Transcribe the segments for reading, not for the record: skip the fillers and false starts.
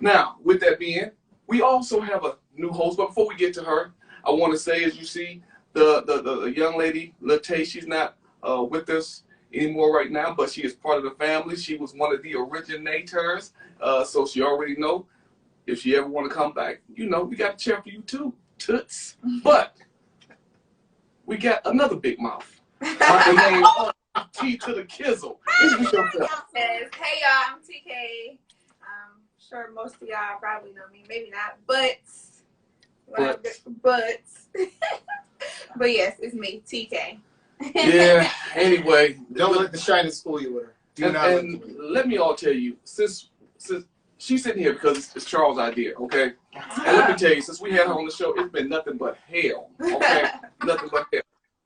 Now, with that being, we also have a new host. But before we get to her, I want to say, as you see, the young lady, Latay, she's not with us anymore right now, but she is part of the family. She was one of the originators, so she already know if she ever want to come back, you know, we got a chair for you too, toots. But we got another big mouth. My name T to the Kizzle. Yes. Hey y'all, I'm TK. I'm sure most of y'all probably know me, maybe not, but yes, it's me, TK. Yeah. Anyway, don't let the shyness fool you with her. Do not. And let me all tell you, since she's sitting here because it's Charles' idea, okay? And let me tell you, since we had her on the show, it's been nothing but hell, okay? Nothing but hell.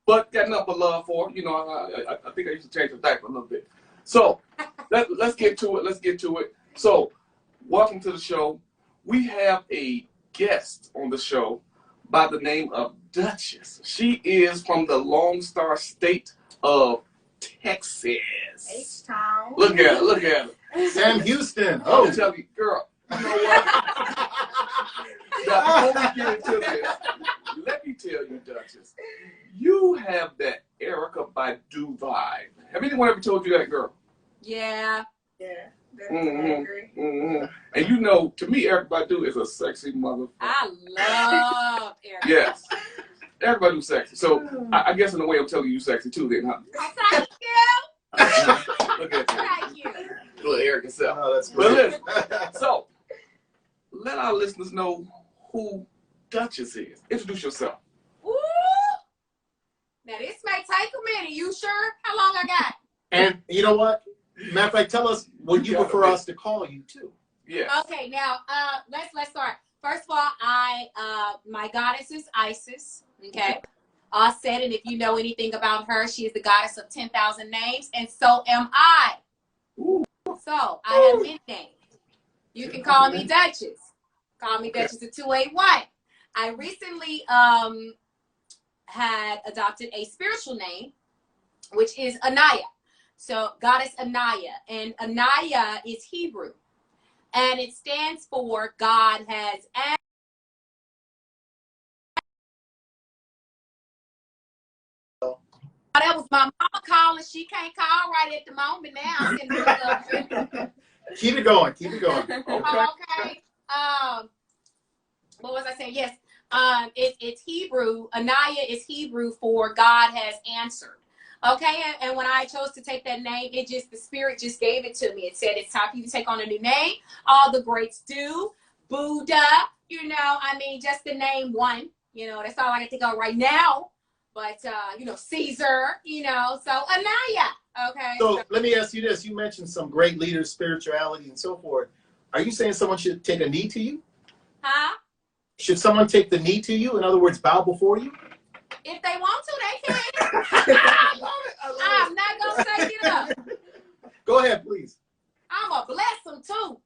But got nothing but love for her. You know, I think I used to change the diaper a little bit. So let's get to it. Let's get to it. So welcome to the show. We have a guest on the show by the name of Duchess. She is from the Lone Star State of Texas. H-Town. Look at her. Look at her. Sam Houston. Oh, tell you, girl. You know what? Now, before we get into this, let me tell you, Duchess, you have that Erykah Badu vibe. Have anyone ever told you that, girl? Yeah. Yeah. And you know, to me, Erykah Badu is a sexy motherfucker. I love Erykah. Yes. Erykah Badu's sexy. So I guess in a way I'm telling you sexy too then, huh? Thank you. Look at you. Thank you. Little Eric himself. Oh, that's great. But listen, so let our listeners know who Duchess is. Introduce yourself. Ooh. Now this may take a minute. You sure? How long I got? And you know what? Matter of fact, tell us what you prefer us to call you too. Yeah. Okay, now let's start. First of all, my goddess is Isis. Okay. Said, and if you know anything about her, she is the goddess of 10,000 names, and so am I. Ooh. So I have many names. You can call me Duchess. Call me Duchess at 281. I recently had adopted a spiritual name, which is ANIAH. So goddess ANIAH, and ANIAH is Hebrew, and it stands for God has answered. That was my mama calling. She can't call right at the moment now. I'm in the middle of it. Keep it going. Keep it going. Okay. What was I saying? Yes. It's Hebrew. ANIAH is Hebrew for God has answered. Okay, and when I chose to take that name, the spirit just gave it to me. It said it's time for you to take on a new name. All the greats do. Buddha, you know, I mean, just to name one, you know, that's all I can think of right now. But, you know, Caesar, you know, so ANIAH, okay. So let me ask you this. You mentioned some great leaders, spirituality, and so forth. Are you saying someone should take a knee to you? Huh? Should someone take the knee to you? In other words, bow before you? If they want to, they can. I'm not going to say it up. Go ahead, please. I'm going to bless them, too.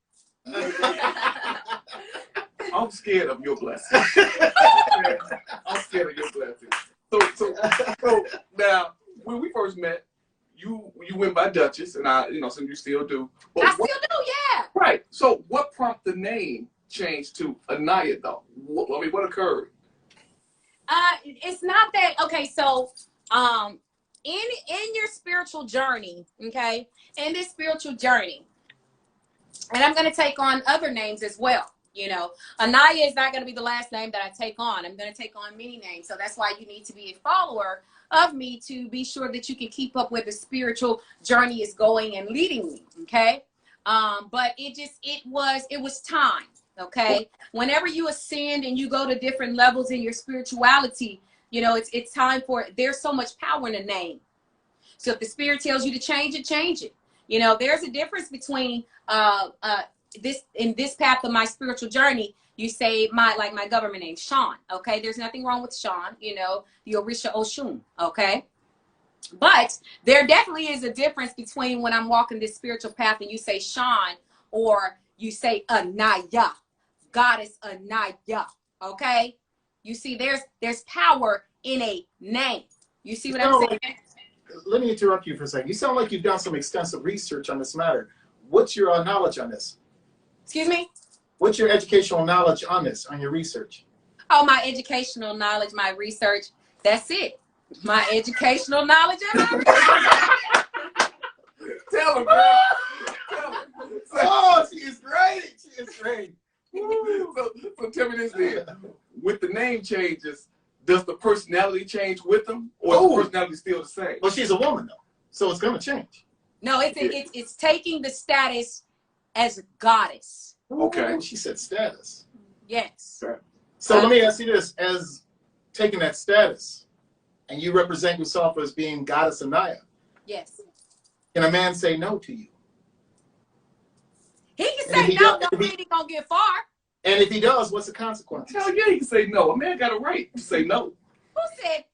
I'm scared of your blessing. I'm scared of your blessing. So now, when we first met, you went by Duchess, and I, you know, so you still do. But I still do, yeah. Right. So what prompted the name change to ANIAH, though? I mean, what occurred? It's not that, okay, so in your spiritual journey, okay, in this spiritual journey, and I'm going to take on other names as well. You know, ANIAH is not going to be the last name that I take on. I'm going to take on many names. So that's why you need to be a follower of me to be sure that you can keep up where the spiritual journey is going and leading me. Okay. But it was time. Okay. Whenever you ascend and you go to different levels in your spirituality, you know, it's time for it. There's so much power in a name. So if the spirit tells you to change it, change it. You know, there's a difference between, in this path of my spiritual journey, you say my government name, Sean. Okay, there's nothing wrong with Sean, you know, the Orisha Oshun. Okay, but there definitely is a difference between when I'm walking this spiritual path and you say Sean or you say ANIAH, goddess ANIAH. Okay, you see, there's power in a name. You see what I'm saying? Let me interrupt you for a second. You sound like you've done some extensive research on this matter. What's your knowledge on this? Excuse me? What's your educational knowledge on this, on your research? Oh, my educational knowledge, my research. That's it. My educational knowledge and my research. Tell her, girl. Tell her. Oh, she is great. She is great. So tell me this then. With the name changes, does the personality change with them, or is the personality still the same? Well, she's a woman though, so it's gonna change. No, it's taking the status as a goddess. Okay. Ooh, she said status. Yes. Okay. So let me ask you this: as taking that status, and you represent yourself as being goddess ANIAH, Yes. can a man say no to you? He can say no, don't mean he gonna get far. And if he does, what's the consequence? Hell yeah, he can say no. A man got a right to say no. Who said,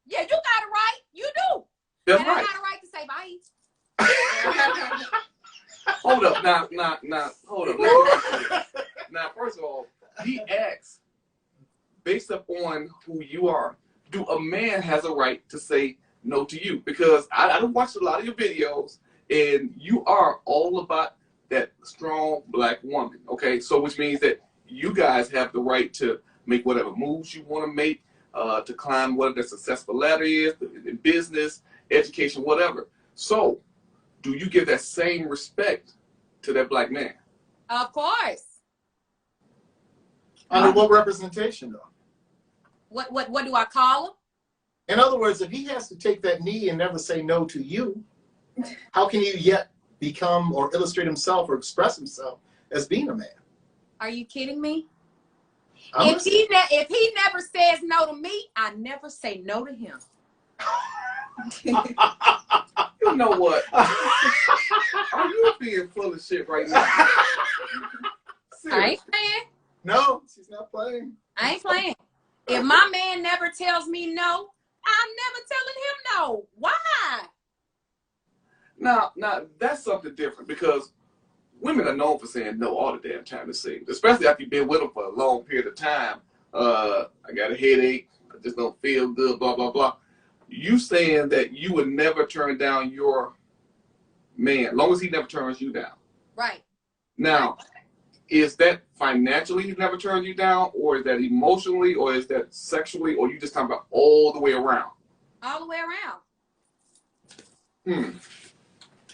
yeah, you got a right. You do. That's and right. I got a right to say bye. Hold up. Now, hold up. Now, first of all, he asks, based upon who you are, do a man has a right to say no to you? Because I watched a lot of your videos, and you are all about that strong black woman, okay? So which means that you guys have the right to make whatever moves you want to make, to climb whatever the successful ladder is, in business, education, whatever. So do you give that same respect to that black man? Of course. Under what representation, though? What do I call him? In other words, if he has to take that knee and never say no to you, how can you yet become or illustrate himself or express himself as being a man? Are you kidding me? If he never says no to me, I never say no to him. You know what? Are you being full of shit right now? I ain't playing. No, she's not playing. I ain't playing. If my man never tells me no, I'm never telling him no. Why? Now that's something different, because women are known for saying no all the damn time, it seems. Especially after you've been with them for a long period of time. I got a headache. I just don't feel good, blah, blah, blah. You saying that you would never turn down your man, as long as he never turns you down. Right. Now, is that financially he never turns you down, or is that emotionally, or is that sexually, or you just talking about all the way around? All the way around.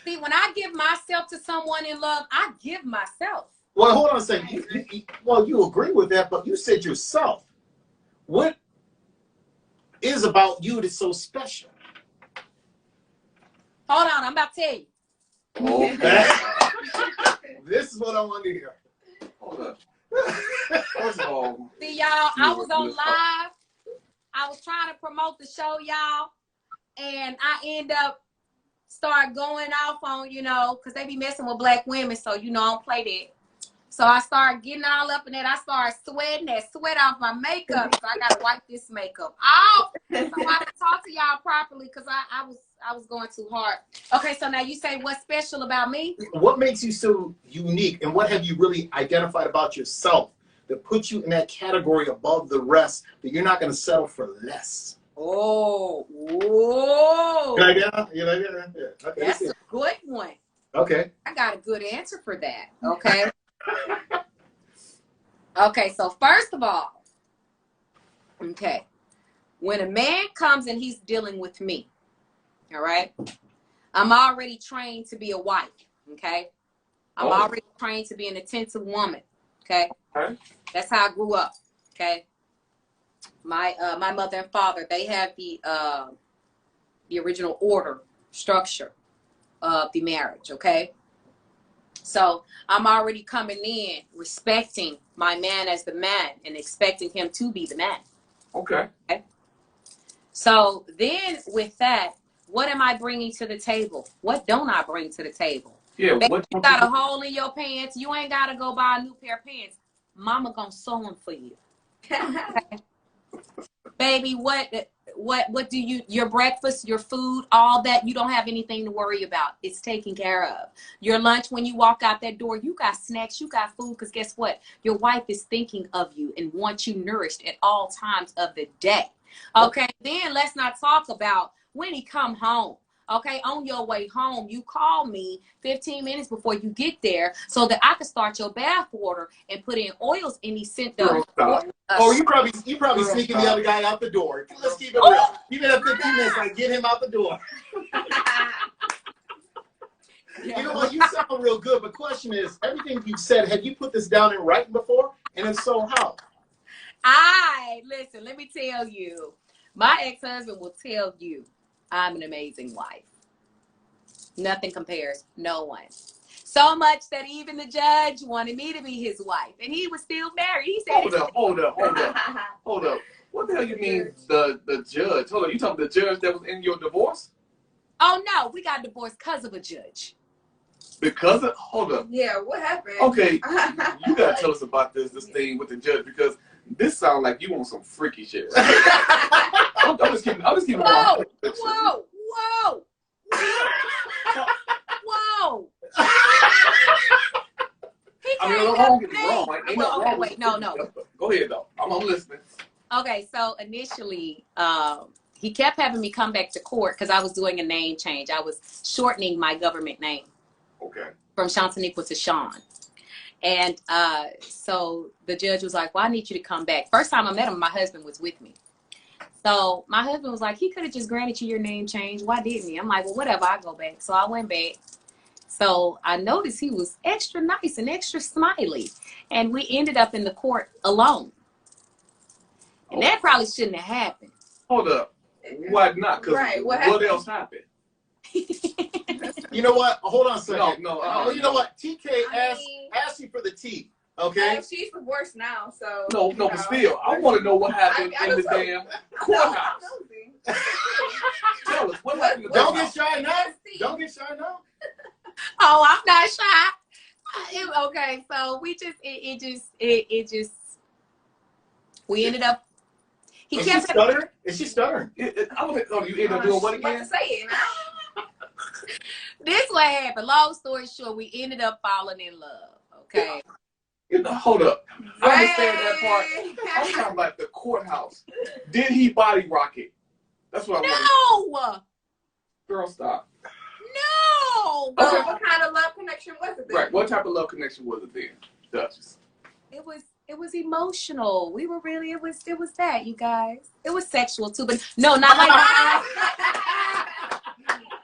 See, when I give myself to someone in love, I give myself. Well, hold on a second. You agree with that, but you said yourself. What is about you that's so special? Hold on, I'm about to tell you. Okay. This is what I want to hear. Hold up. First of all, see, y'all, I was on live. I was trying to promote the show, y'all, and I end up start going off on, because they be messing with black women, so, I don't play that. So I started getting all up in it. I started sweating that sweat off my makeup. So I got to wipe this makeup off. So I didn't talk to y'all properly because I was going too hard. Okay, so now you say what's special about me? What makes you so unique, and what have you really identified about yourself that puts you in that category above the rest, that you're not going to settle for less? Oh. You like that? You like that? Yeah. Okay, that's a good one. Okay. I got a good answer for that. Okay. Okay, so first of all, okay, when a man comes and he's dealing with me, all right, I'm already trained to be a wife, okay? I'm already trained to be an attentive woman, okay? That's how I grew up, okay? My mother and father, they have the original order, structure of the marriage, okay? So I'm already coming in respecting my man as the man and expecting him to be the man. Okay. So then with that, what am I bringing to the table? What don't I bring to the table? Yeah. Baby, What you got a hole in your pants. You ain't got to go buy a new pair of pants. Mama gonna sew them for you. Okay. Baby, what do your breakfast, your food, all that, you don't have anything to worry about. It's taken care of. Your lunch, when you walk out that door, you got snacks, you got food, because guess what? Your wife is thinking of you and wants you nourished at all times of the day. Okay, then let's not talk about when he come home. Okay, on your way home, you call me 15 minutes before you get there so that I can start your bath water and put in oils in these scent. Oh, you probably sneaking the other guy out the door. Let's keep it real. You been up 15 minutes, like get him out the door. You know what? You sound real good, but question is, everything you've said, have you put this down in writing before? And if so, how? Listen, let me tell you. My ex-husband will tell you I'm an amazing wife. Nothing compares. No one. So much that even the judge wanted me to be his wife. And he was still married. He said, Hold up. What the hell you mean the judge? Hold on, you talking the judge that was in your divorce? Oh, no. We got divorced because of a judge. Because of, hold up. Yeah, what happened? Okay, you gotta tell us about this thing with the judge, because this sounds like you want some freaky shit. Right? I'm just kidding. Whoa! He I mean, don't get me wrong. Like, ain't nothing wrong with no. Go ahead, though. I'm listening. Okay, so initially, he kept having me come back to court because I was doing a name change. I was shortening my government name. Okay. From Shantaniqua to Sean. And so the judge was like, well, I need you to come back. First time I met him, my husband was with me. So my husband was like, he could have just granted you your name change. Why didn't he? I'm like, well, whatever, I'll go back. So I went back. So I noticed he was extra nice and extra smiley. And we ended up in the court alone. And that probably shouldn't have happened. Hold up. Why not? Because what else happened? You know what? Hold on a second. No. You know what? TK asked you for the tea. Okay. She's divorced now, so. No, but still, I want to know what happened in the damn courthouse. Tell us what happened. Don't get shy now. Don't get shy now. Oh, I'm not shy. Okay, so we just we ended up. Is she stuttering? Is she stuttering? You end up doing what again? Say it now. This what happened. Long story short, we ended up falling in love. Okay. Hold up. I understand that part. I'm talking about the courthouse. Did he body rock it? That's what I want. No. Girl, stop. No. Okay. What kind of love connection was it then? Right. What type of love connection was it then, Duchess? It was emotional. We were really, it was that, you guys. It was sexual too, but no, not like that.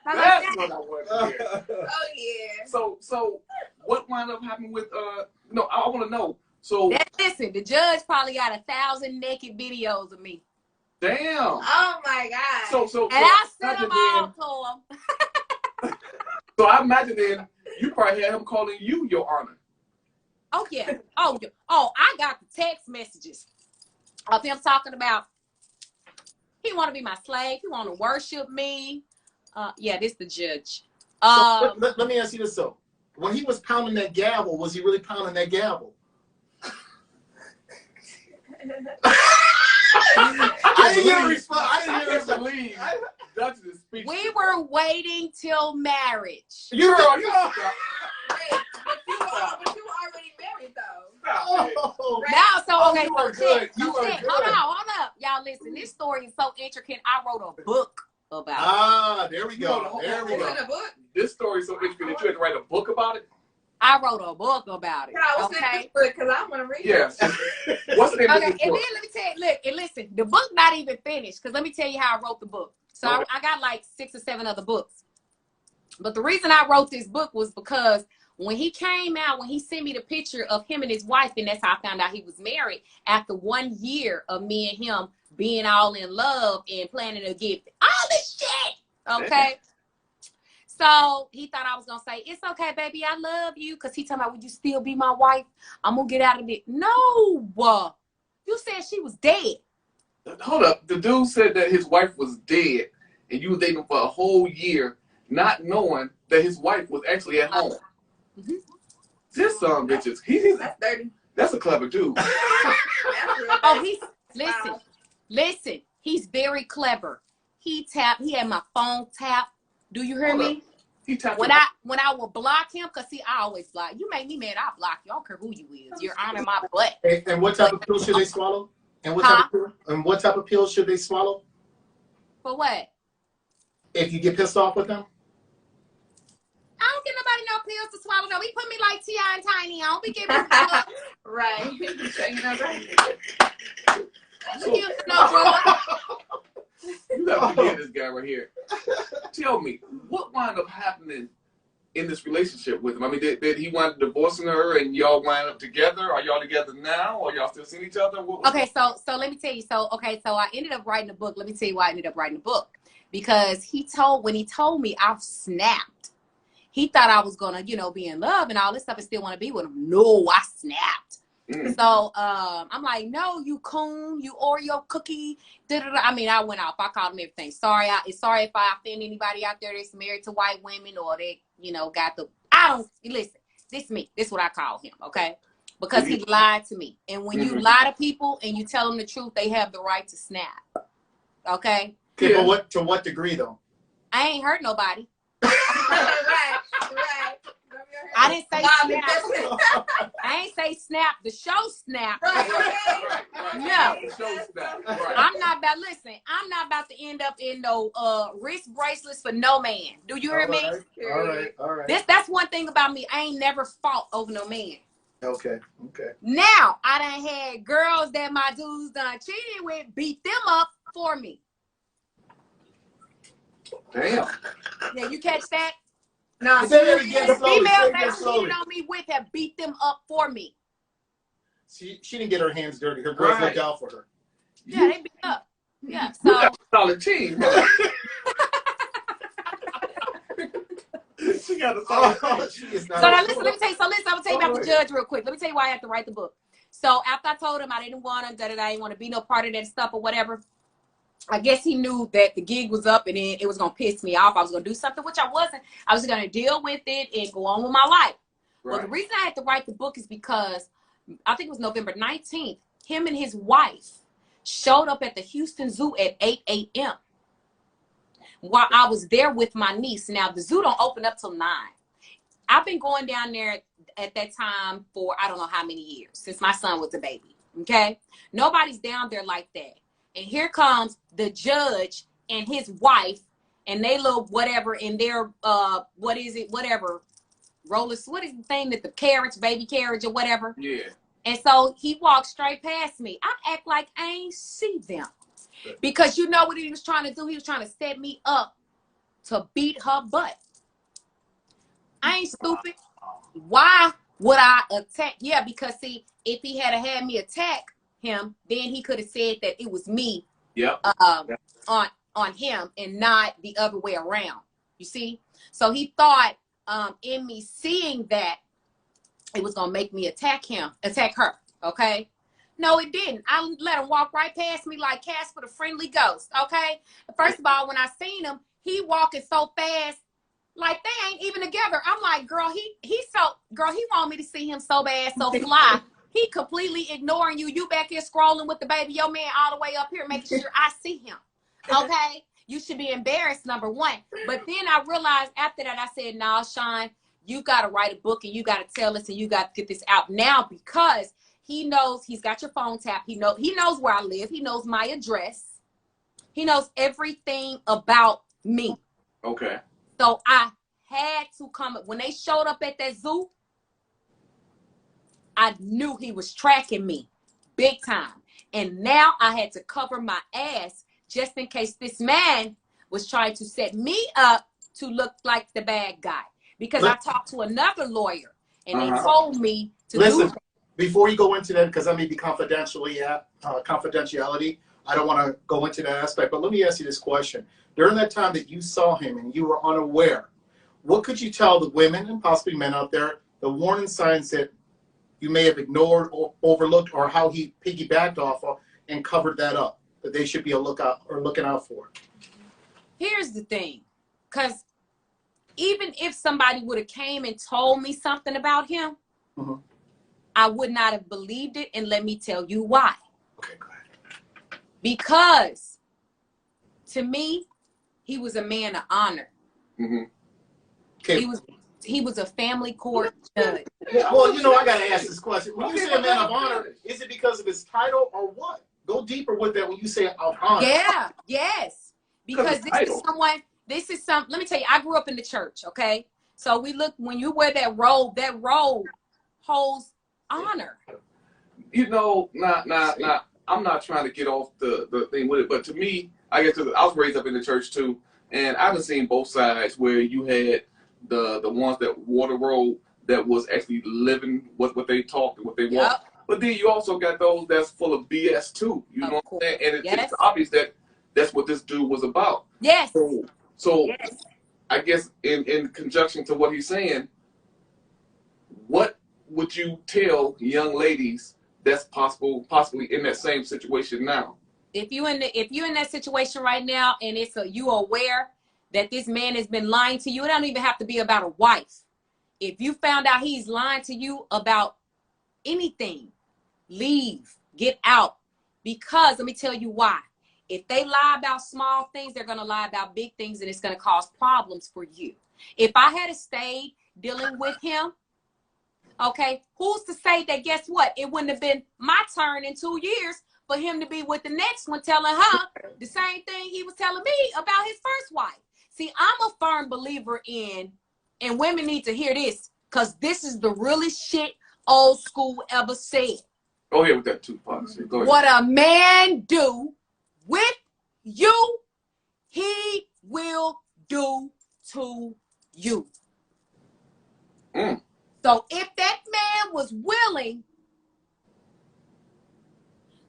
That's what I want to hear. Oh yeah. So what wound up happening with no, I want to know. So listen, the judge probably got 1,000 naked videos of me. Damn. Oh my God. So and I sent them all to him. So I imagine then you probably had him calling you your honor. Oh yeah. Oh, I got the text messages of him talking about he want to be my slave. He want to worship me. Yeah, this the judge. So let me ask you this though. When he was pounding that gavel, was he really pounding that gavel? I didn't hear a response. I didn't believe. We were waiting till marriage. But you were already married though. Oh, now, so okay, you are good. You are good. Hold up, y'all. Listen, this story is so intricate. I wrote a book about it. Ah, there we go. There we go. This story is so intricate that you had to write a book about it. I wrote a book about it. Okay, because I want to read it. Yes. What's the name of this book? And then let me tell you, look, and listen, the book not even finished, because let me tell you how I wrote the book. So I got like 6 or 7 other books. But the reason I wrote this book was because when he came out, when he sent me the picture of him and his wife, and that's how I found out he was married, after 1 year of me and him being all in love and planning a gift, all this shit, okay? So he thought I was going to say, it's okay, baby, I love you. Because he told me, would you still be my wife? I'm going to get out of it. No. You said she was dead. Hold up. The dude said that his wife was dead, and you were dating for a whole year, not knowing that his wife was actually at home. Mm-hmm. This son, bitches. That's dirty. That's a clever dude. Oh, listen. He's very clever. He had my phone tapped. Do you hear me? He tapped when I would block him, because see, I always block. You make me mad, I block you. I don't care who you is. You're honoring my butt. And what type of pill should they swallow? And what type of pill should they swallow? For what? if you get pissed off with them? I don't give nobody no pills to swallow. No, he put me like T.I. and Tiny. I don't be giving drugs. Right. Shaking up right. No drugs. You gotta forget this guy right here. Tell me, what wound up happening in this relationship with him? I mean, did he wind up divorcing her and y'all wind up together? Are y'all together now? Or y'all still seeing each other? Okay, so let me tell you. So I ended up writing a book. Let me tell you why I ended up writing a book. Because when he told me, I snapped. He thought I was gonna, be in love and all this stuff and still want to be with him. No, I snapped. So I'm like, no, you coon, you Oreo cookie. I mean, I went off. I called him everything. Sorry if I offend anybody out there that's married to white women or they, got the. I don't listen. This me. This what I call him. Okay, because he lied to me. And when you lie to people and you tell them the truth, they have the right to snap. Okay. Okay, but to what degree though? I ain't hurt nobody. Right. I didn't say snap. I ain't say snap. The show snap. Right. No. The show snap. Right. I'm not about to end up in no wrist bracelets for no man. Do you hear me? All right. That's one thing about me. I ain't never fought over no man. Okay. Now I done had girls that my dudes done cheated with beat them up for me. Damn. Yeah, you catch that? No, Say that again slowly. Females Say that that slowly. cheated on me with have beat them up for me. She didn't get her hands dirty. Her girls looked out for her. Yeah, they beat up. Yeah, You so got a solid team. She got a solid team. She is not. So now listen, let me tell you. So listen, I'm gonna tell you about the judge real quick. Let me tell you why I had to write the book. So after I told him I didn't want him, that I didn't want to be no part of that stuff or whatever, I guess he knew that the gig was up and then it was gonna piss me off. I was gonna do something, which I wasn't. I was gonna deal with it and go on with my life. Right. Well, the reason I had to write the book is because I think it was November 19th. Him and his wife showed up at the Houston Zoo at 8 a.m. while I was there with my niece. Now the zoo don't open up till 9. I've been going down there at that time for I don't know how many years, since my son was a baby. Okay, nobody's down there like that. And here comes the judge and his wife and they little whatever in their whatever rollers, what is the thing that the carriage, baby carriage or whatever. Yeah. And so he walked straight past me. I act like I ain't see them. Because you know what he was trying to do? He was trying to set me up to beat her butt. I ain't stupid. Why would I attack? Yeah, because see, if he had me attack him, then he could have said that it was me on him and not the other way around. You see? So he thought in me seeing that it was gonna make me attack her. Okay? No, it didn't. I let him walk right past me like Casper the Friendly Ghost. Okay? First of all, when I seen him, he walking so fast, like they ain't even together. I'm like, girl, he want me to see him so bad, so fly. He completely ignoring you. You back here scrolling with the baby, your man all the way up here, making sure I see him. Okay? You should be embarrassed, number one. But then I realized after that, I said, nah, Sean, you got to write a book and you got to tell us and you got to get this out now because he knows he's got your phone tapped. He knows where I live. He knows my address. He knows everything about me. Okay. So I had to come. When they showed up at that zoo, I knew he was tracking me big time. And now I had to cover my ass just in case this man was trying to set me up to look like the bad guy. Because I talked to another lawyer and they told me to do that. Before you go into that, because that may be confidentiality, I don't want to go into that aspect, but let me ask you this question. During that time that you saw him and you were unaware, what could you tell the women and possibly men out there, the warning signs that you may have ignored or overlooked, or how he piggybacked off of and covered that up, that they should be looking out for? Here's the thing, because even if somebody would have came and told me something about him, I would not have believed it, and let me tell you why. Okay, go ahead. Because to me, he was a man of honor. Okay. He was a family court judge. Well, I got to ask this question. When you say a man of honor, is it because of his title or what? Go deeper with that when you say of honor. Yeah, yes. Because this this is some, let me tell you, I grew up in the church, okay? So we look, when you wear that robe holds honor. You know, I'm not trying to get off the thing with it, but to me, I guess I was raised up in the church too, and I've seen both sides where you had the ones that wore the robe that was actually living what they talked and what they want. But then you also got those that's full of BS too. You know what I'm saying? And it's obvious that that's what this dude was about. Yes. So I guess in conjunction to what he's saying, what would you tell young ladies that's possibly in that same situation now? If you're in that situation right now, and you are aware that this man has been lying to you, it don't even have to be about a wife. If you found out he's lying to you about anything, leave, get out. Because let me tell you why. If they lie about small things, they're going to lie about big things, and it's going to cause problems for you. If I had stayed dealing with him, okay, who's to say that, guess what? It wouldn't have been my turn in 2 years for him to be with the next one, telling her the same thing he was telling me about his first wife. See, I'm a firm believer in, and women need to hear this, because this is the realest shit old school ever said. Go ahead with that Tupac shit. Go ahead. What a man do with you, he will do to you. So if that man was willing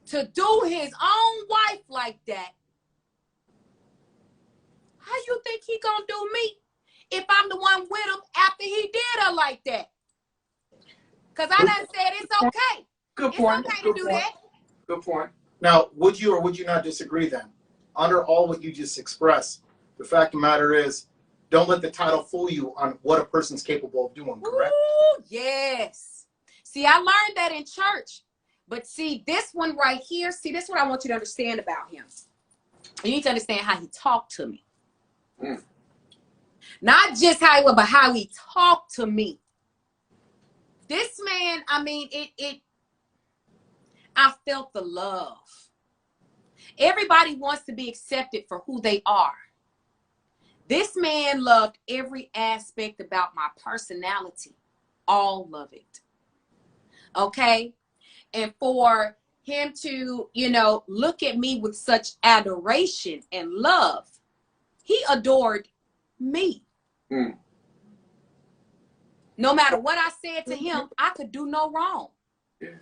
to do his own wife like that, how you think he gonna do me if I'm the one with him after he did her like that? Because I done said it's okay. Good point. It's okay to do that. Good point. Now, would you or would you not disagree then? Under all what you just expressed, the fact of the matter is, don't let the title fool you on what a person's capable of doing, correct? Ooh, yes. See, I learned that in church. But see, this one right here, see, this is what I want you to understand about him. You need to understand how he talked to me. Not just how he was, but how he talked to me. This man, I mean, I felt the love. Everybody wants to be accepted for who they are. This man loved every aspect about my personality. All of it. Okay? And for him to, you know, look at me with such adoration and love, he adored me. No matter what I said to him, I could do no wrong. Yeah.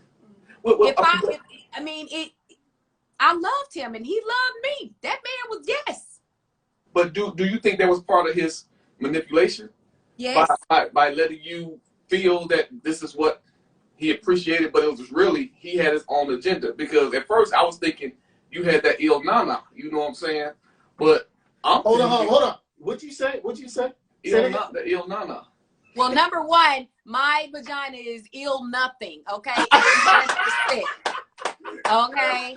I loved him and he loved me. That man was But do you think that was part of his manipulation? Yes. By letting you feel that this is what he appreciated, but it was really, he had his own agenda. Because at first I was thinking you had that ill nana, you know what I'm saying? But Hold on. What'd you say? The ill nana. Well, number one, my vagina is ill nothing, okay? 100%. Okay?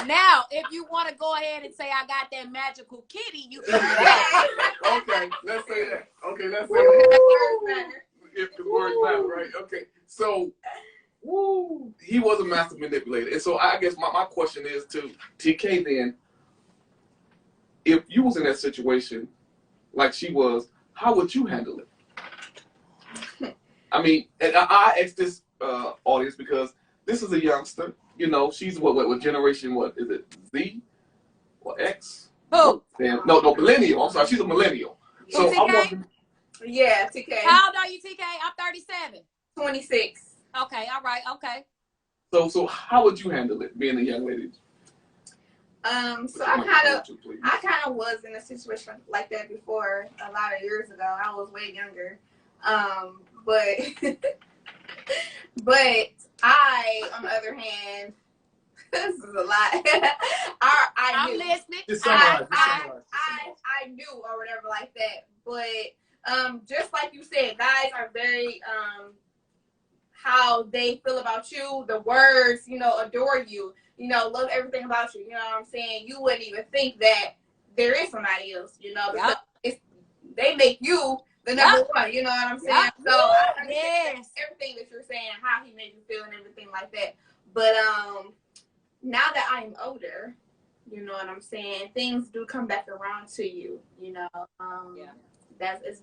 Now, if you want to go ahead and say I got that magical kitty, you can do that. Okay, let's say that. If the words matter, right? Okay. So, he was a master manipulator. And so I guess my question is to TK then, if you was in that situation like she was, how would you handle it? I mean, and I asked this audience because this is a youngster. You know, she's what generation, what is it, Z or X? Who? No, millennial. I'm sorry, she's a millennial. So TK? I want. Yeah, TK. How old are you, TK? I'm 37. 26. Okay, all right, okay. So how would you handle it, being a young lady? So I kind of was in a situation like that before a lot of years ago. I was way younger. But I, on the other hand, this is a lot. I'm listening. I knew or whatever like that. But just like you said, guys are very how they feel about you, the words, you know, adore you, you know, love everything about you. You know what I'm saying? You wouldn't even think that there is somebody else, you know, because they make you the number one, you know what I'm saying? So I understand everything that you're saying, how he made you feel and everything like that. But now that I'm older, You know what I'm saying? Things do come back around to you. You know, Yeah. that's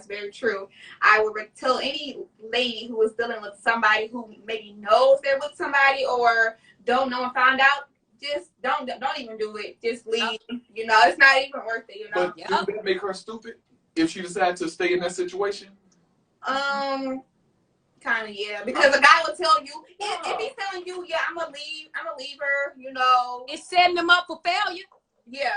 very true. I would tell any lady who is dealing with somebody who maybe knows they're with somebody or don't know and found out, just don't even do it. Just leave. You know, it's not even worth it. You know. But do that make her stupid if she decides to stay in that situation? Kind of, yeah. Because a guy will tell you, if he's telling you, yeah, I'm gonna leave her. You know, It's setting them up for failure. yeah.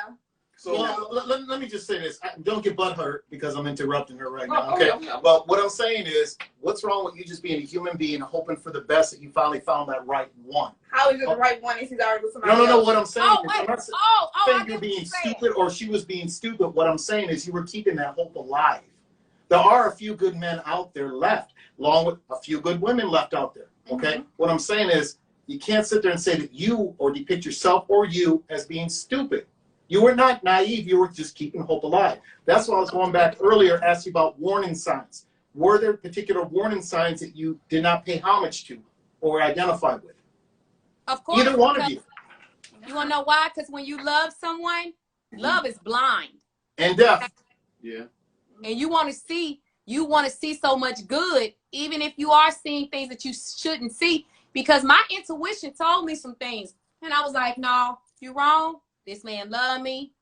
So well, let me just say this. Don't get butthurt because I'm interrupting her right now. Oh, Okay. okay. But what I'm saying is, what's wrong with you just being a human being, hoping for the best that you finally found that right one? How is it the right one if he's already with somebody No. else? What I'm saying is, I'm not saying I you're get being what saying. stupid or she was being stupid. What I'm saying is, you were keeping that hope alive. There are a few good men out there left, along with a few good women left out there. Okay. Mm-hmm. What I'm saying is, you can't sit there and say that you or depict yourself or you as being stupid. You were not naive. You were just keeping hope alive. That's why I was going back earlier, asking about warning signs. Were there particular warning signs that you did not pay homage to or identify with? Of course. Either one of you. You want to know why? Because when you love someone, love is blind. And deaf. yeah. And you want to see so much good, even if you are seeing things that you shouldn't see. Because my intuition told me some things. And I was like, no, you're wrong. This man loved me.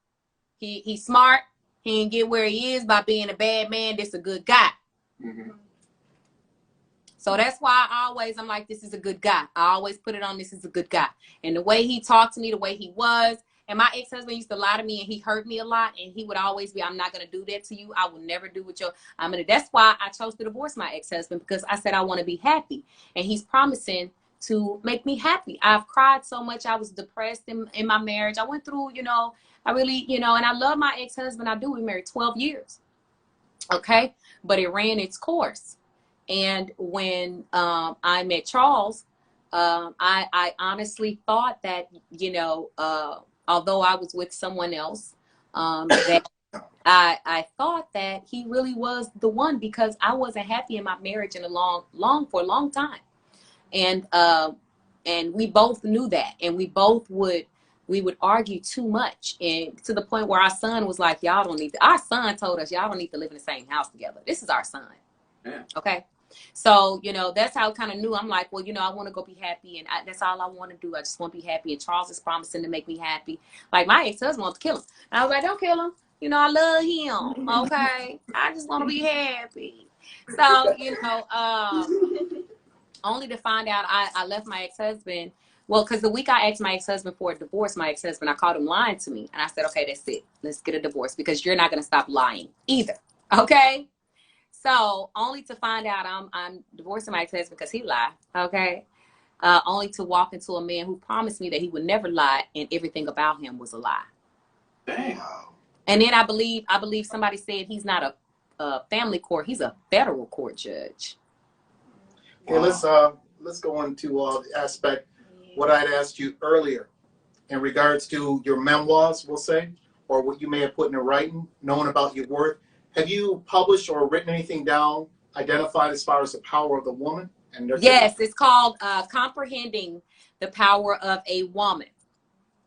He's smart. He didn't get where he is by being a bad man. This a good guy. Mm-hmm. So that's why I'm like, this is a good guy. I always put it on, this is a good guy. And the way he talked to me, the way he was. And my ex-husband used to lie to me and he hurt me a lot. And he would always be, I'm not going to do that to you. I will never do what that's why I chose to divorce my ex-husband, because I said I want to be happy. And he's promising to make me happy. I've cried so much. I was depressed in my marriage. I went through, I really, and I love my ex-husband. I do. We married 12 years. Okay. But it ran its course. And when I met Charles, I honestly thought that, although I was with someone else, that I thought that he really was the one, because I wasn't happy in my marriage for a long time. And we both knew that, and we would argue too much, and to the point where our son was like, our son told us, y'all don't need to live in the same house together. This is our son. Yeah. Okay. So, that's how I kind of knew. I'm like, well, I want to go be happy, and that's all I want to do. I just want to be happy, and Charles is promising to make me happy. Like, my ex-husband wants to kill him. And I was like, don't kill him. I love him. Okay. I just want to be happy. So, only to find out I left my ex-husband. Well, because the week I asked my ex-husband for a divorce, my ex-husband, I caught him lying to me. And I said, okay, that's it. Let's get a divorce, because you're not going to stop lying either. Okay. So only to find out I'm divorcing my ex-husband because he lied. Okay. Only to walk into a man who promised me that he would never lie, and everything about him was a lie. Damn. And then I believe somebody said he's not a family court. He's a federal court judge. Okay, let's go into the aspect what I'd asked you earlier in regards to your memoirs, we'll say, or what you may have put in writing, knowing about your worth. Have you published or written anything down, identified as far as the power of the woman? Yes, it's called Comprehending the Power of a Woman.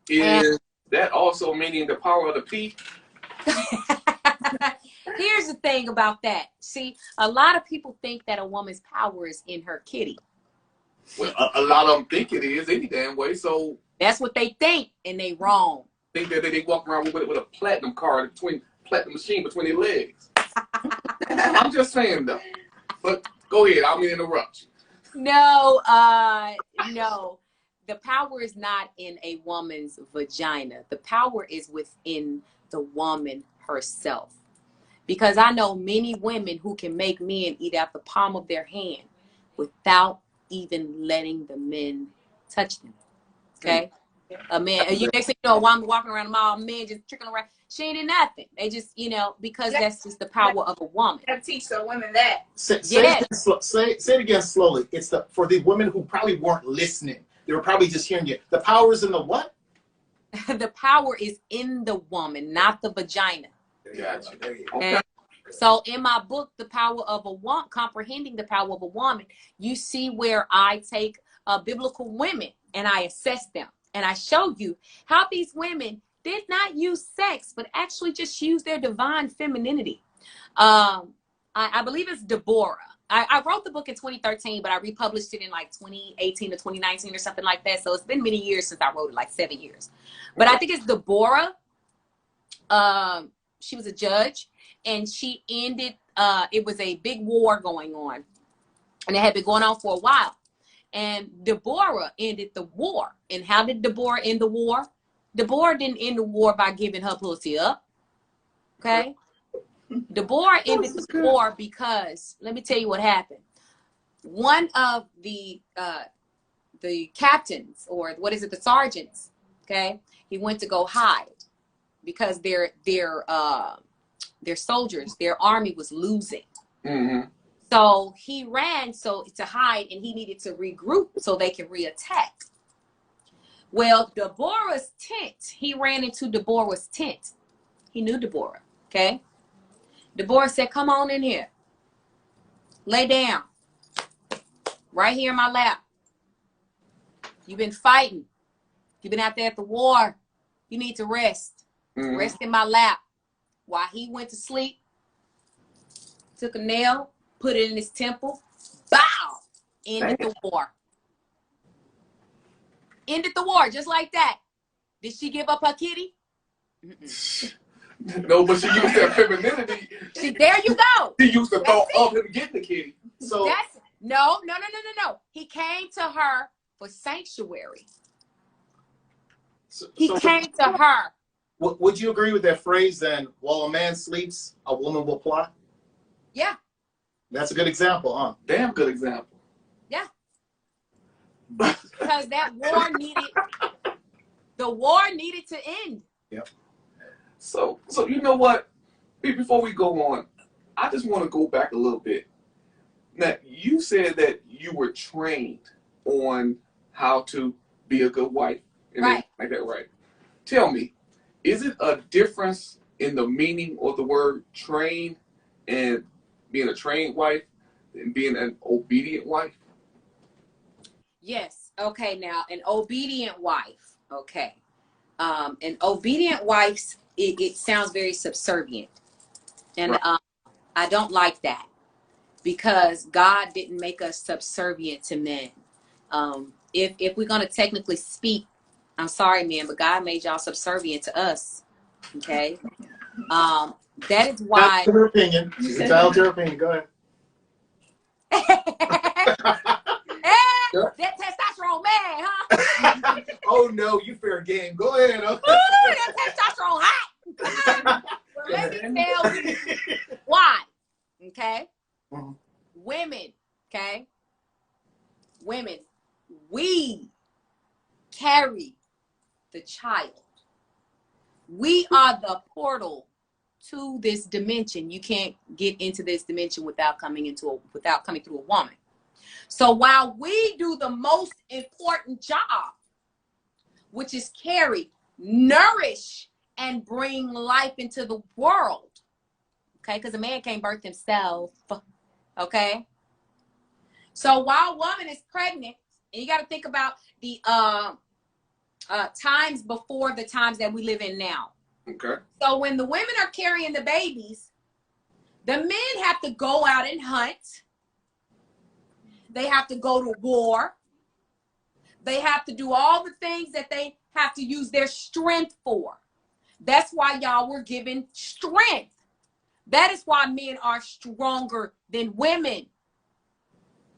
Is that also meaning the power of the P? Here's the thing about that. See, a lot of people think that a woman's power is in her kitty. Well, a lot of them think it is any damn way. So that's what they think, and they wrong. Think that they walk around with a platinum card platinum machine between their legs. I'm just saying though. But go ahead. I mean interrupt you. No. The power is not in a woman's vagina. The power is within the woman herself. Because I know many women who can make men eat out the palm of their hand without even letting the men touch them. Okay? A man, you next thing you know, a woman walking around the mall, men just trickling around. She ain't in nothing. They just, because that's just the power of a woman. I teach the women that. Say it again slowly. It's for the women who probably weren't listening. They were probably just hearing you. The power is in the what? The power is in the woman, not the vagina. Gotcha. There you go. Okay. So in my book, The Power of a Woman, Comprehending the Power of a Woman, you see where I take biblical women and I assess them. And I showed you how these women did not use sex, but actually just use their divine femininity. I believe it's Deborah. I wrote the book in 2013, but I republished it in like 2018 or 2019 or something like that. So it's been many years since I wrote it, like 7 years. But I think it's Deborah. She was a judge, and she ended, it was a big war going on, and it had been going on for a while. And Deborah ended the war. And how did Deborah end the war? Deborah didn't end the war by giving her pussy up. Okay? Deborah ended the war because, let me tell you what happened. One of the captains, or what is it, the sergeants, okay, he went to go hide because their soldiers, their army was losing. Mm-hmm. So he ran to hide, and he needed to regroup so they can reattack. Well, Deborah's tent, he ran into Deborah's tent. He knew Deborah, okay? Deborah said, come on in here. Lay down. Right here in my lap. You've been fighting. You've been out there at the war. You need to rest. Mm-hmm. Rest in my lap. While he went to sleep, took a nail, put it in his temple. Bow! Ended the war. Ended the war just like that. Did she give up her kitty? No, but she used that femininity. There you go. She used the thought of him getting the kitty. So no. He came to her for sanctuary. He came to her. Would you agree with that phrase then? While a man sleeps, a woman will plot? Yeah. That's a good example, huh? Damn good example. Yeah. Because that war needed to end. Yep. So you know what? Before we go on, I just want to go back a little bit. Now, you said that you were trained on how to be a good wife. Right. Like that, right? Tell me, is it a difference in the meaning of the word trained and being a trained wife and being an obedient wife? Yes. Okay, now, an obedient wife. Okay. An obedient wife, it sounds very subservient. And right. I don't like that, because God didn't make us subservient to men. If we're going to technically speak, I'm sorry, man, but God made y'all subservient to us. Okay? That is why. That's her opinion. She's entitled to her opinion. Go ahead. That testosterone man, huh? Oh no, you fair game. Go ahead. Ooh, that testosterone hot. Well, let me tell you why. Okay? Mm-hmm. Women, okay? Women, we carry the child. We are the portal to this dimension. You can't get into this dimension without coming through a woman. So while we do the most important job, which is carry, nourish, and bring life into the world, okay? Because a man can't birth himself, okay? So while a woman is pregnant, and you got to think about the times before the times that we live in now. Okay. So when the women are carrying the babies, the men have to go out and hunt. They have to go to war. They have to do all the things that they have to use their strength for. That's why y'all were given strength. That is why men are stronger than women.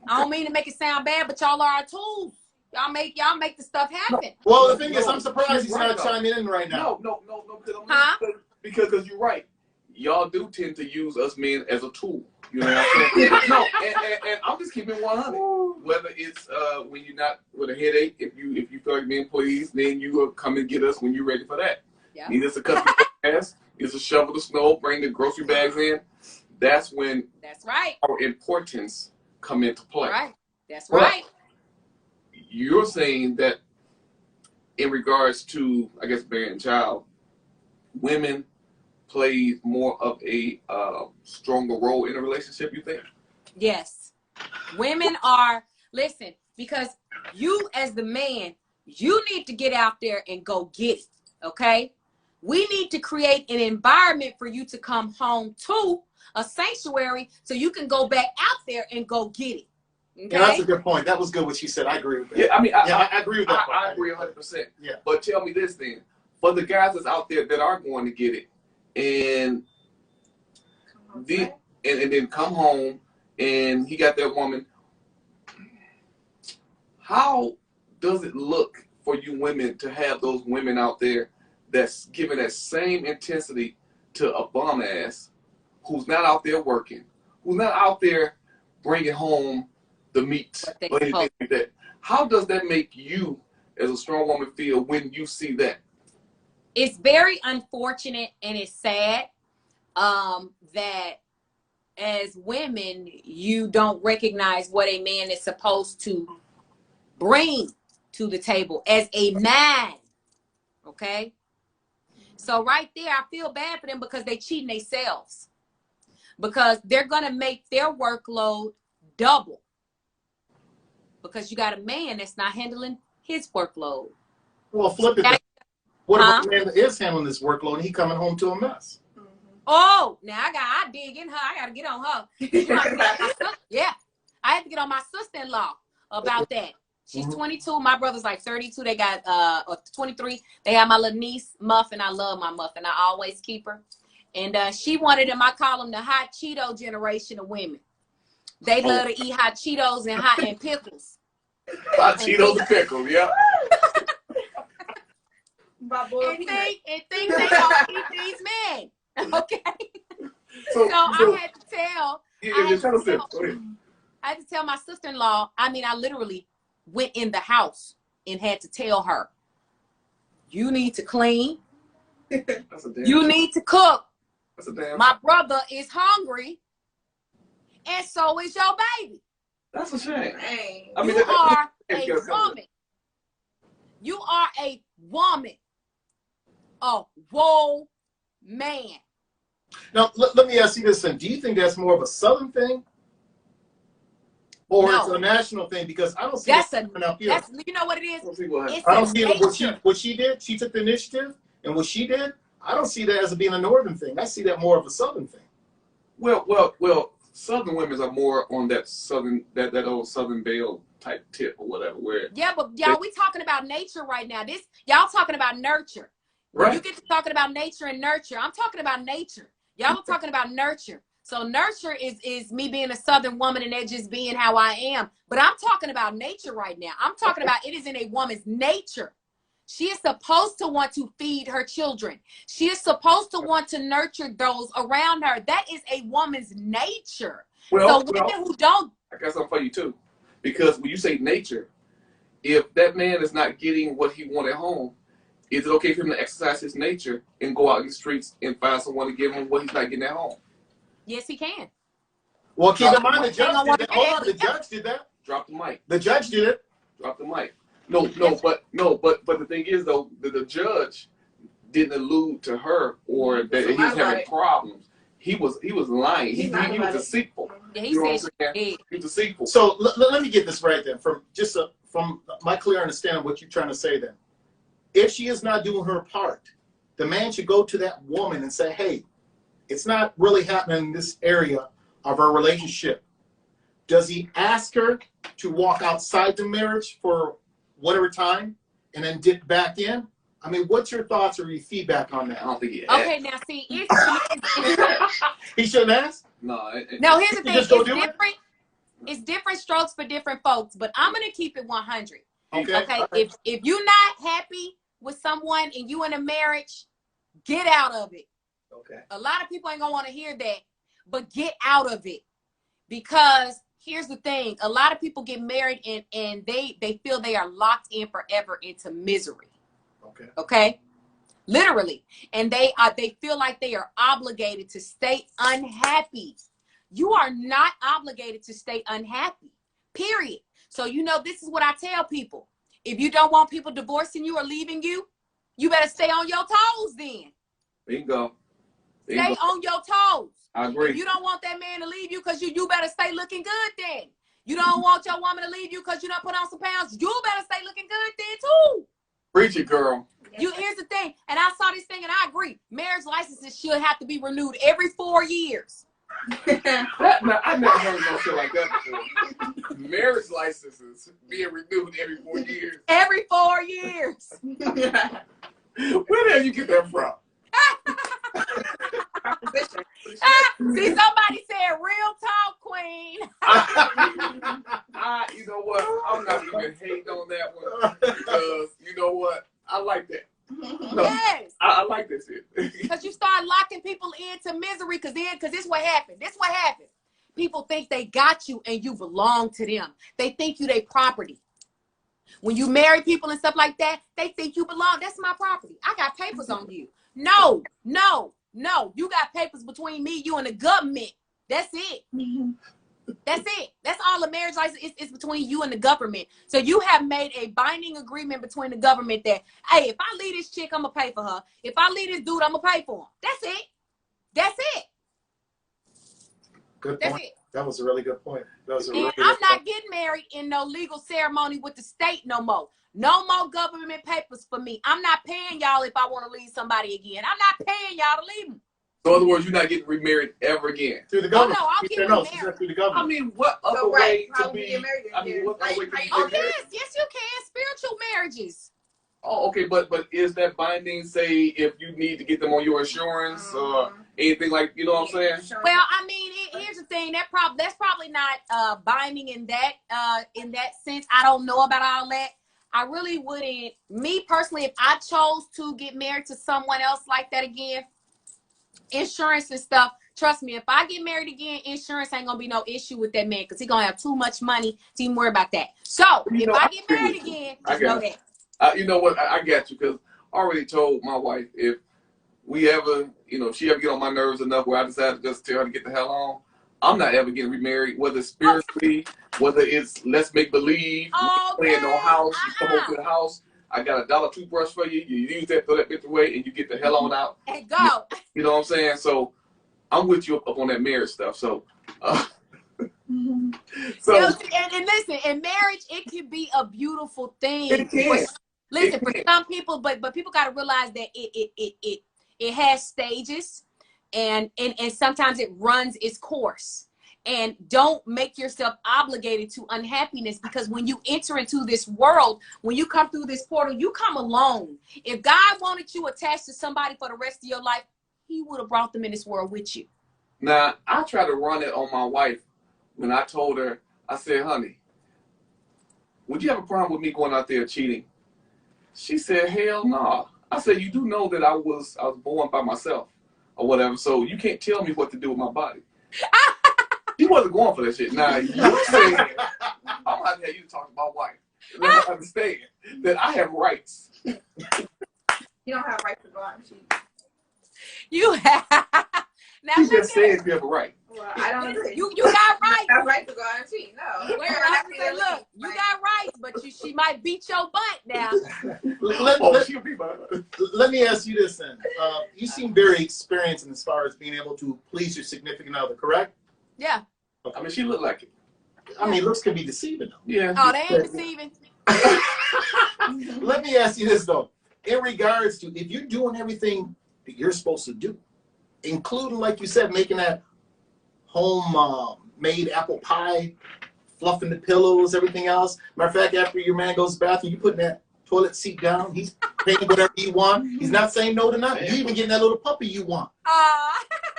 I don't mean to make it sound bad, but y'all are our tools. Y'all make the stuff happen. Well, the thing is, I'm surprised he's not chiming in right now. No. Because you're right. Y'all do tend to use us men as a tool. You know what I'm saying? No, and I'm just keeping 100. Whether it's when you're not with a headache, if you feel like being pleased, then you will come and get us when you're ready for that. Yeah. Need us to cut the grass, need us to shovel the snow, bring the grocery bags in. That's when our importance come into play. Right. That's right. You're saying that in regards to, I guess, bearing a child, women play more of a stronger role in a relationship, you think? Yes. Women are, listen, because you as the man, You need to get out there and go get it, okay? We need to create an environment for you to come home to, a sanctuary, so you can go back out there and go get it. Okay? Yeah, that's a good point. That was good what she said. I agree with that. Yeah, I mean, I agree with that. I agree 100%. Yeah. But tell me this then, for the guys that's out there that are going to get it, and then come home, and he got that woman, how does it look for you women to have those women out there that's giving that same intensity to a bum ass who's not out there working, who's not out there bringing home the meat or anything like that? How does that make you as a strong woman feel when you see that? It's very unfortunate and it's sad that as women, you don't recognize what a man is supposed to bring to the table as a man. Okay? So right there, I feel bad for them because they cheating themselves. Because they're going to make their workload double. Because you got a man that's not handling his workload. Well, flip it. What about a man that is handling this workload and he coming home to a mess? Oh, now I dig in her. I got to get on her. Yeah. I have to get on my sister-in-law about that. She's 22. My brother's like 32. They got 23. They have my little niece, Muffin. I love my Muffin. I always keep her. And she wanted them, I call them the hot Cheeto generation of women. They love to eat hot Cheetos and pickles. Hot Cheetos and pickles, yeah. and think they don't eat these men. Okay. So I had to tell my sister-in-law, I mean, I literally went in the house and had to tell her, you need to clean. You need to cook. My brother is hungry, and so is your baby. That's a shame. I mean, you are a woman. You are a woman. A whoa man. Now, let me ask you this then. Do you think that's more of a Southern thing? Or it's a national thing? Because I don't see that's it up here. You know what it is? I don't see what she did. She took the initiative, and what she did, I don't see that as being a Northern thing. I see that more of a Southern thing. Well, Southern women are more on that Southern, that old Southern Belle type tip or whatever. Where but y'all, we talking about nature right now. Y'all talking about nurture. When you get to talking about nature and nurture, I'm talking about nature. Y'all are talking about nurture. So nurture is me being a Southern woman and that just being how I am. But I'm talking about nature right now. I'm talking about it is in a woman's nature. She is supposed to want to feed her children. She is supposed to want to nurture those around her. That is a woman's nature. So women who don't... I got something for you too. Because when you say nature, if that man is not getting what he wanted at home, is it okay for him to exercise his nature and go out in the streets and find someone to give him what he's not getting at home? Yes, he can. Well, keep in mind the judge did that. Hold on, the judge did that. Drop the mic. The judge did it. Drop the mic. But the thing is though, the judge didn't allude to her or that he was having problems. He was lying. He was deceitful. Yeah, he said he was deceitful. So let me get this right then. From my clear understanding of what you're trying to say then. If she is not doing her part, the man should go to that woman and say, hey, it's not really happening in this area of our relationship. Does he ask her to walk outside the marriage for whatever time and then dip back in? I mean, what's your thoughts or your feedback on that? I don't think he asked. Okay, now see, he shouldn't ask? No, here's the thing. It's different. It's different strokes for different folks, but I'm going to keep it 100. Okay. Right. If you're not happy with someone and you in a marriage, get out of it. Okay. A lot of people ain't gonna want to hear that, but get out of it. Because here's the thing, a lot of people get married and they feel they are locked in forever into misery. Okay. Literally. And they feel like they are obligated to stay unhappy. You are not obligated to stay unhappy. Period. So this is what I tell people. If you don't want people divorcing you or leaving you, you better stay on your toes then. Bingo. Stay on your toes. I agree. If you don't want that man to leave you because you better stay looking good then. You don't want your woman to leave you because you don't put on some pounds. You better stay looking good then too. Preach it, girl. Here's the thing, and I saw this thing, and I agree. Marriage licenses should have to be renewed every 4 years. I never heard no shit like that before. Marriage licenses being renewed every 4 years. Every 4 years. Where the hell you get that from? See, somebody said real talk, queen. You know what? I'm not even hating on that one because you know what? I like that. No, Yes. I like this shit. Because you start locking people into misery because this is what happened. This is what happened. People think they got you and you belong to them. They think you their property. When you marry people and stuff like that, they think you belong. That's my property. I got papers on you. No. You got papers between me, you, and the government. That's it. That's it. That's all the marriage license is between you and the government. So you have made a binding agreement between the government that, hey, if I leave this chick, I'm going to pay for her. If I leave this dude, I'm going to pay for him. That's it. That's it. Good That's point. it. That was a really good point. That was a And really I'm good not point. getting married in no legal ceremony with the state no more. No more government papers for me. I'm not paying y'all if I want to leave somebody again. I'm not paying y'all to leave them. So in other words, you're not getting remarried ever again. Through the government. I'll She get said no, remarried. she said through the I government. mean, what other So, way how to would you be? get married I mean, again? what other way to be Oh, married? yes, you can. Spiritual marriages. Oh, okay, but is that binding? Say if you need to get them on your insurance or anything like, you know what I'm saying? Well, I mean, here's the thing. That's probably not binding in that sense. I don't know about all that. I really wouldn't. Me personally, if I chose to get married to someone else like that again, insurance and stuff. Trust me, if I get married again, insurance ain't gonna be no issue with that man because he's gonna have too much money to even worry about that. So if I get married again, just know that. You know what? I got you because I already told my wife if we ever, if she ever get on my nerves enough where I decide to just tell her to get the hell on, I'm not ever getting remarried, whether it's spiritually, whether it's let's make believe, playing no house, you come over to the house, I got a $1 toothbrush for you, you use that, throw that bitch away, and you get the hell on out. And go. You know what I'm saying? So I'm with you up on that marriage stuff. So, And listen, in marriage, it can be a beautiful thing. It can. Listen, for some people, but people got to realize that it has stages, and sometimes it runs its course. And don't make yourself obligated to unhappiness because when you enter into this world, when you come through this portal, you come alone. If God wanted you attached to somebody for the rest of your life, he would have brought them in this world with you. Now, I try to run it on my wife when I told her, I said, honey, would you have a problem with me going out there cheating? She said, hell no. I said, you do know that I was born by myself or whatever, so you can't tell me what to do with my body. She wasn't going for that shit. Now, you saying, I'm not here you to talk about wife. Let me understand that I have rights. You don't have rights to go out and cheat. You have. Now, She just said you have a right. Well, I don't understand. You got rights. I have rights to go out and cheat. No. Well, I say, look, you got rights, but she might beat your butt now. Let me ask you this then. You seem very experienced in as far as being able to please your significant other, correct? Yeah. I mean, she looked like it. I mean, looks can be deceiving though. Yeah. Oh, they ain't deceiving. Let me ask you this though. In regards to if you're doing everything that you're supposed to do, including, like you said, making that home made apple pie, fluffing the pillows, everything else. Matter of fact, after your man goes to the bathroom, you putting that toilet seat down. He's paying whatever you want. He's not saying no to nothing. You even getting that little puppy you want.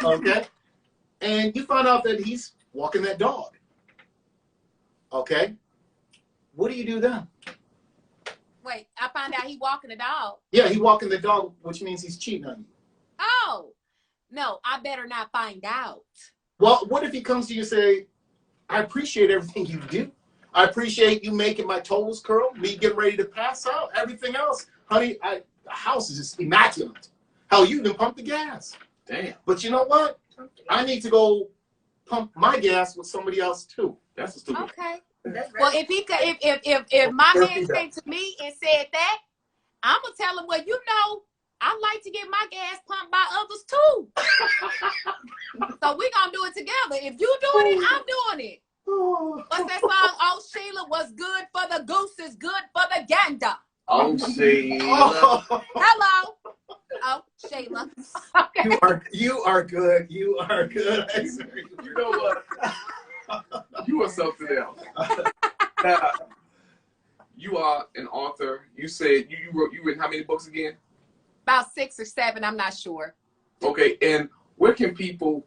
Okay? And you find out that he's walking that dog. Okay? What do you do then? Wait, I find out he walking the dog. Yeah, he walking the dog, which means he's cheating on you. Oh, no, I better not find out. Well, what if he comes to you and say, I appreciate everything you do. I appreciate you making my toes curl, me getting ready to pass out, everything else. Honey, the house is just immaculate. Hell, you can pump the gas. Damn. But you know what? I need to go pump my gas with somebody else too. That's a stupid. Okay. That's Well, right. if my man came to me and said that, I'm gonna tell him, well, I like to get my gas pumped by others too. So we're gonna do it together. If you doing it, I'm doing it. What's that song? Oh, Sheila, what's good for the goose is good for the gander. Oh, Shayla. Oh, Hello. Oh, Shayla. Okay. you are good. You are good. I swear You know what? You are something else. Now, you are an author. You said you written how many books again? About 6 or 7, I'm not sure. Okay, and where can people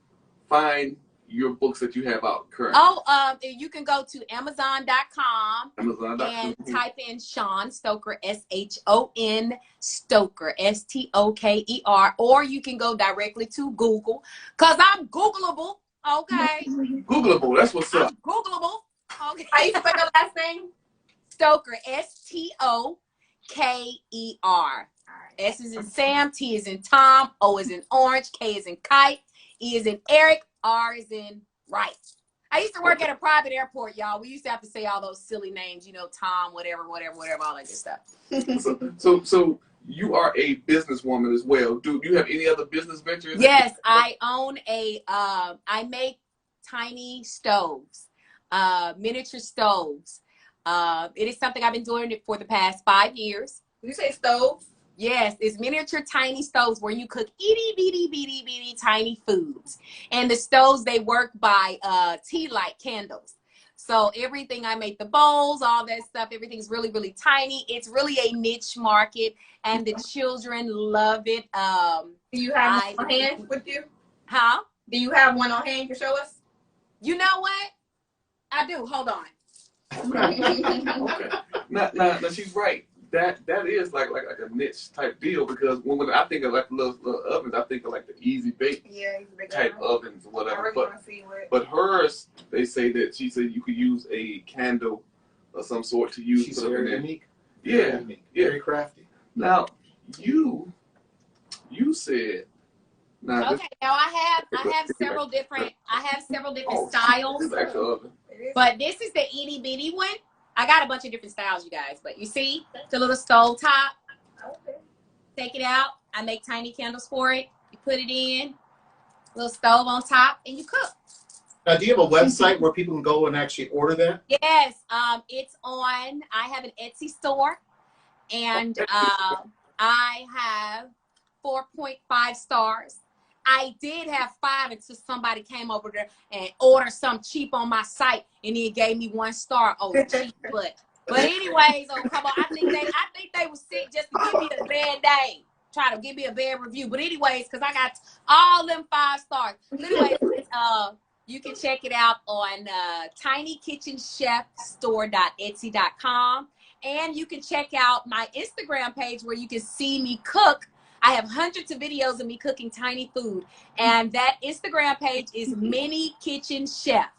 find your books that you have out currently? Oh, you can go to Amazon.com Amazon.com. and type in Sean Stoker, SHON Stoker, STOKER, or you can go directly to Google, because I'm Googleable, okay? Googleable, that's what's up. I'm Googleable, okay? How you spell your last name? Stoker, STOKER. S is in Sam, T is in Tom, O is in orange, K is in kite, E is in Eric, R is in right. I used to work at a private airport, y'all. We used to have to say all those silly names, you know, Tom, whatever, all that good stuff. So you are a businesswoman as well. Do you have any other business ventures? Yes, I own I make tiny stoves, miniature stoves. It is something I've been doing it for the past 5 years. Did you say stove? Yes, it's miniature tiny stoves where you cook itty bitty tiny foods. And the stoves, they work by tea light candles. So everything, I make the bowls, all that stuff, everything's really, really tiny. It's really a niche market, and the children love it. Do you have one on hand with you? Huh? Do you have one on hand to show us? You know what? I do. Hold on. Okay. Now, she's right. That is like a niche type deal, because when I think of like little ovens, I think of like the easy bake type ovens or whatever. I really want to see what. But hers, they say that she said you could use a candle of some sort to use. She's very unique. Yeah, unique. Yeah. Very crafty. Now you said. Now, okay. Now I have several different styles. This is actual oven. But this is the itty bitty one. I got a bunch of different styles, you guys. But you see the little stove top. Okay. Take it out. I make tiny candles for it. You put it in, little stove on top, and you cook. Now, do you have a website where people can go and actually order that? Yes. It's on. I have an Etsy store, and I have 4.5 stars. I did have 5 until somebody came over there and ordered some cheap on my site, and then gave me 1 star. Oh, cheap, but anyways, oh come on, I think they was sick just to give me a bad name, try to give me a bad review. But anyways, because I got all them 5 stars. But anyways, you can check it out on tinykitchenchefstore.etsy.com, and you can check out my Instagram page where you can see me cook. I have hundreds of videos of me cooking tiny food, and that Instagram page is Mini Kitchen Chef.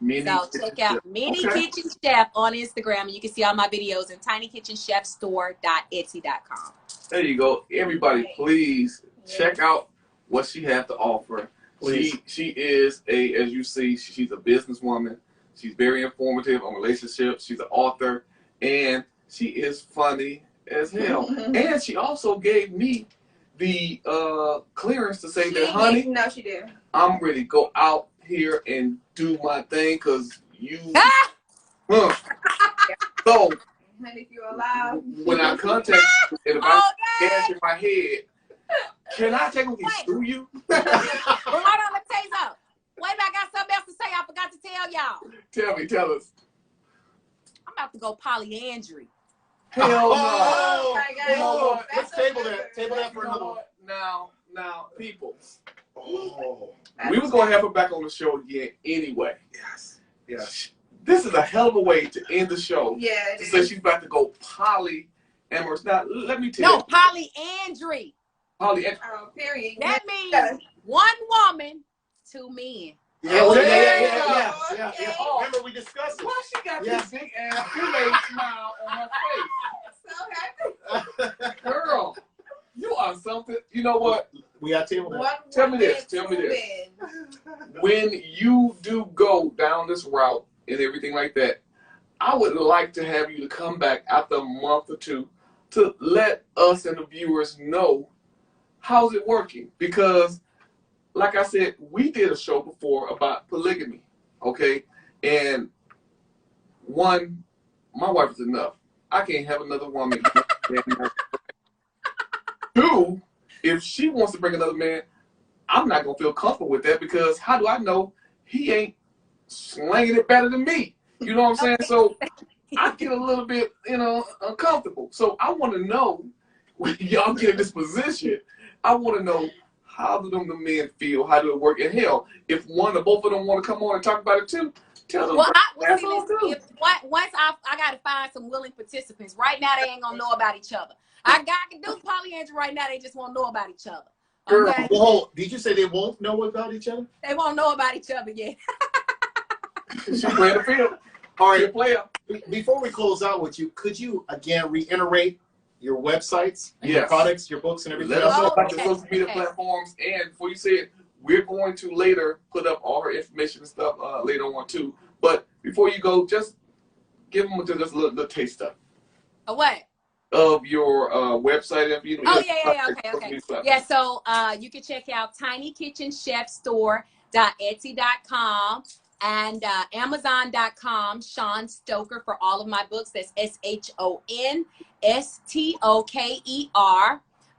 So check out Mini Kitchen Chef on Instagram, and you can see all my videos in tinykitchenchefstore.etsy.com. There you go. Everybody, please check out what she has to offer. Please. She is as you see, she's a businesswoman. She's very informative on relationships. She's an author, and she is funny as hell. And she also gave me the clearance to say that, honey, no, she did. I'm ready to go out here and do my thing, because you. So Honey, if you're alive. when I contact you, and if I gas in my head, can I technically sue you? Well, hold on, let me tell you something. Wait a minute, I got something else to say. I forgot to tell y'all. Tell us. I'm about to go polyandry. Hell no. Oh my God. Oh, let's That's table so that. good. Table that for another one. Now, people. Oh, We was gonna have her back on the show again anyway. yes. Yes. This is a hell of a way to end the show. Yeah, it To is. say she's about to go polyamorous. Now, let me tell you. No, polyandry. Polyamorous. Oh, period. That means Yeah. 1 woman, 2 men. Yeah, Oh, yeah. okay. Remember we discussed it. Why she got Yeah. this big ass Kool-Aid smile on her So happy. face? Girl, you are something. You know what? We got table that. Tell me this. When you do go down this route and everything like that, I would like to have you to come back after a month or 2 to let us and the viewers know how's it working. Because, like I said, we did a show before about polygamy, okay? And one, my wife is enough. I can't have another woman. And, two, if she wants to bring another man, I'm not gonna feel comfortable with that because how do I know he ain't slanging it better than me? You know what I'm saying? So I get a little bit, uncomfortable. So I want to know when y'all get in this position. I want to know how do the men feel? How do it work? And hell, if one or both of them want to come on and talk about it too, tell them. Well, once I got to find some willing participants. Right now, they ain't gonna know about each other. I can do polyandry right now. They just won't know about each other. Okay? Well, did you say they won't know about each other? They won't know about each other yet. She's playing the field. All right, player. Before we close out with you, could you again reiterate your websites and your Yes. products, your books, and everything Let us know else? about your social media platforms. And before you say it, we're going to later put up all her information and stuff later on too. But before you go, just give them just a little taste of. A what? Of your website. Okay. Yeah, so you can check out tinykitchenchefstore.etsy.com and amazon.com, Sean Stoker, for all of my books. That's SHONSTOKER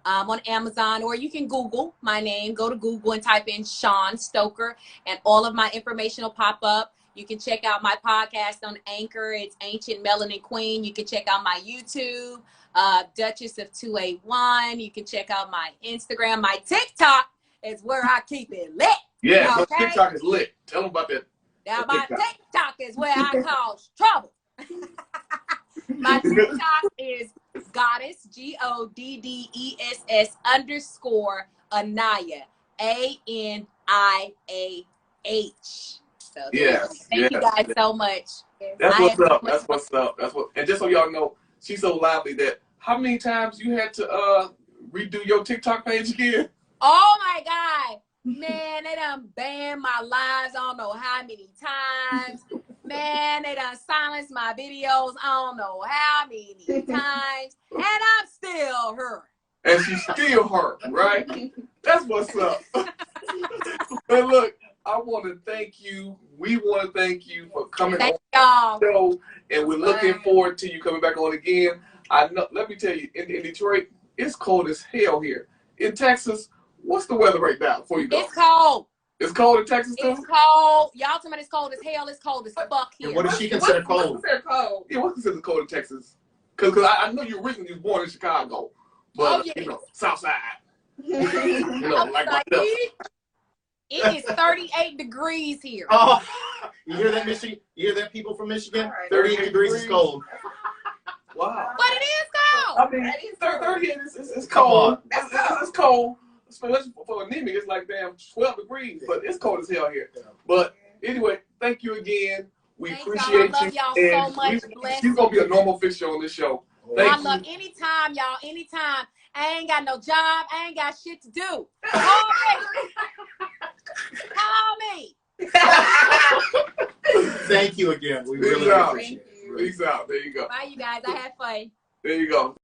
on Amazon, or you can Google my name. Go to Google and type in Sean Stoker, and all of my information will pop up. You can check out my podcast on Anchor. It's Ancient Melanin Queen. You can check out my YouTube, Duchess of 281. You can check out my Instagram. My TikTok is where I keep it lit. Yeah, okay? TikTok is lit. Tell them about that. Now my TikTok is where I cause trouble. My TikTok is Goddess, GODDESS _ANIAH, ANIAH. So Yes. thank you guys so much. That's what's up. That's what's up. That's what. And just so y'all know, she's so lively that how many times you had to redo your TikTok page again? Oh my God. Man, they done banned my lives I don't know how many times. Man, they done silenced my videos I don't know how many times. And I'm still her. And she's still her, right? That's what's up. And look, I want to thank you. We want to thank you for coming on the show. And we're looking forward to you coming back on again. I know. Let me tell you, in Detroit, it's cold as hell here. In Texas, what's the weather right now before you go? It's cold. It's cold in Texas too? It's cold. Y'all tell me it's cold as hell. It's cold as fuck here. And what does she consider cold? What's considered cold? Yeah, what's considered cold in Texas? Because I know you originally was born in Chicago. But, South Side. Like myself. It is 38 degrees here. Oh, you hear that, Michigan? You hear that, people from Michigan? 38 degrees is cold. Wow. But it is cold. I mean, 38 is cold. It's cold. Especially for anemic, it's like damn 12 degrees, but it's cold as hell here. But anyway, thank you again. We appreciate you. I love y'all so much. She's gonna be a normal fixture on this show. I love anytime, y'all. Anytime. I ain't got no job. I ain't got shit to do. Call me. Thank you again. We really appreciate it. Peace out. There you go. Bye, you guys. I had fun. There you go.